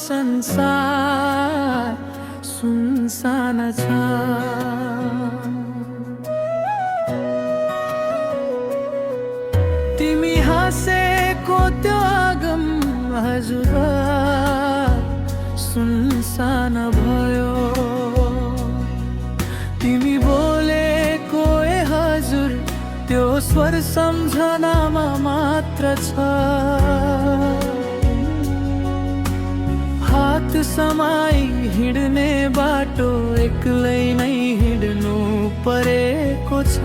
संसार सुनसान छ। तिमी हाँसेको त्यो आगम हजुर सुनसान भयो। तिमी बोलेको ए हजुर त्यो स्वर सम्झनामा मात्र छ। हात समाई हिँड्ने बाटो एक्लै नै हिँड्नु परेको छ।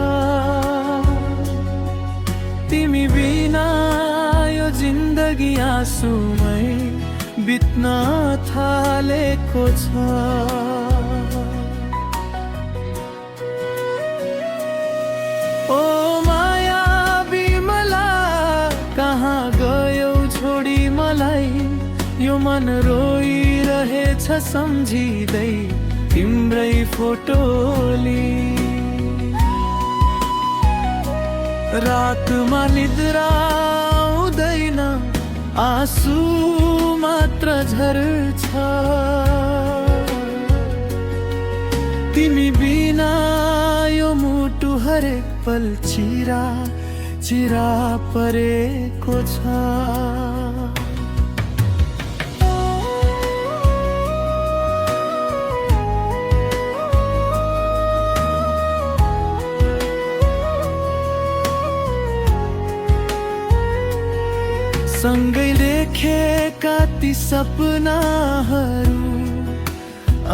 तिमी बिना यो जिन्दगी आँसुमै बित्न थालेको छ। ओ माया बिमला कहाँ गयौ छोडी मलाई, यो मन रोइरहेछ सम्झिँदै तिम्रै फोटोली। रातमा निद्रा आउँदैन आँसु मात्र झर्छ। तिमी बिना यो मुटु हरेक पल चिरा चिरा परेको छ। सँगै देखेका ती सपनाहरू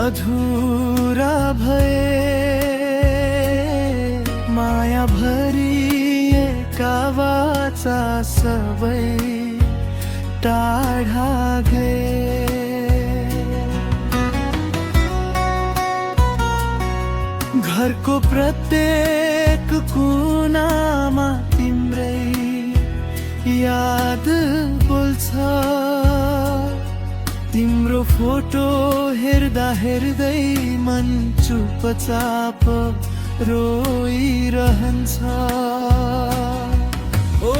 अधुरा भए। माया भरिएका वाचा सबै टाढा गए। घरको प्रत्येक कुनामा तिम्रै याद बोल्छ। तिम्रो फोटो हेर्दा हेर्दै मन चुपचाप रोइरहन्छ। ओ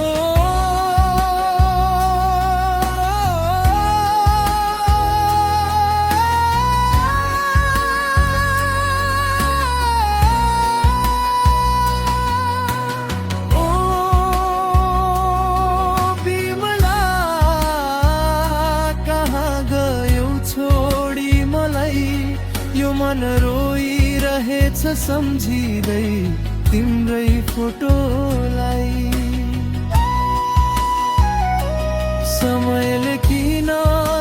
यो मन रोइरहेछ सम्झिँदै तिम्रै फोटोलाई। समयले किन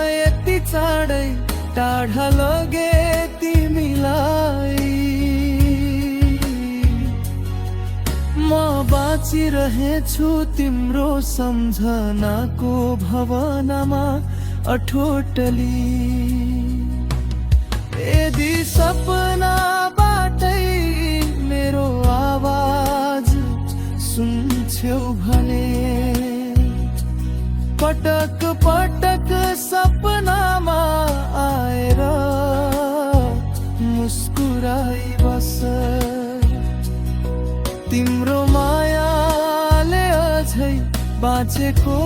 यति चाँडै टाढा लगे तिमीलाई। म बाँचिरहेछु तिम्रो सम्झनाको भवनमा अठोटली। यदि सपनाबाटै मेरो आवाज सुन्छौ भने, पटक पटक सपनामा आएर मुस्कुराई बस। तिम्रो मायाले अझै बाँचेको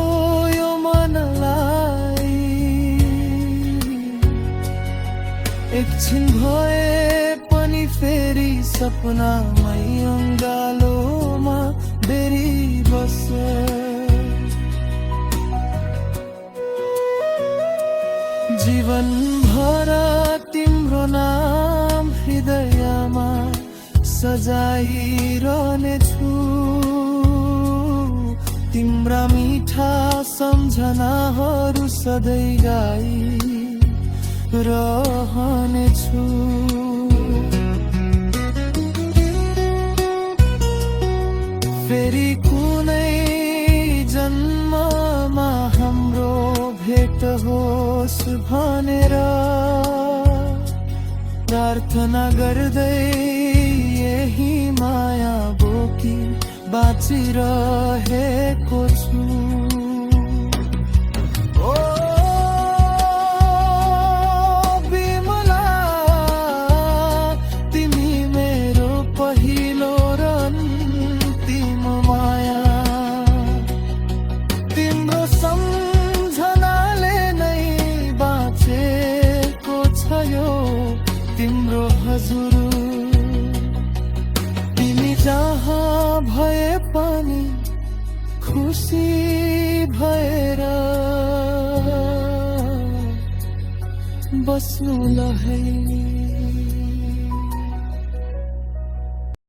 यो मनलाई। एकछिन भए पनि फेरि सपनामै अङ्गालोमा बेरी बस। जीवन भर तिम्रो नाम हृदयमा सजाइरहनेछु। तिम्रा मिठा सम्झनाहरू सधैँ गाई रहनेछु। फेरि कुनै जन्ममा हाम्रो भेट होस् भनेर प्रार्थना गर्दै यही माया बोकी बाँचिरहेको छु। सम्झनाले नै बाँचे तिम्रो हजुर तिमी जहाँ भए पनि खुसी भएर बस्नु ल है।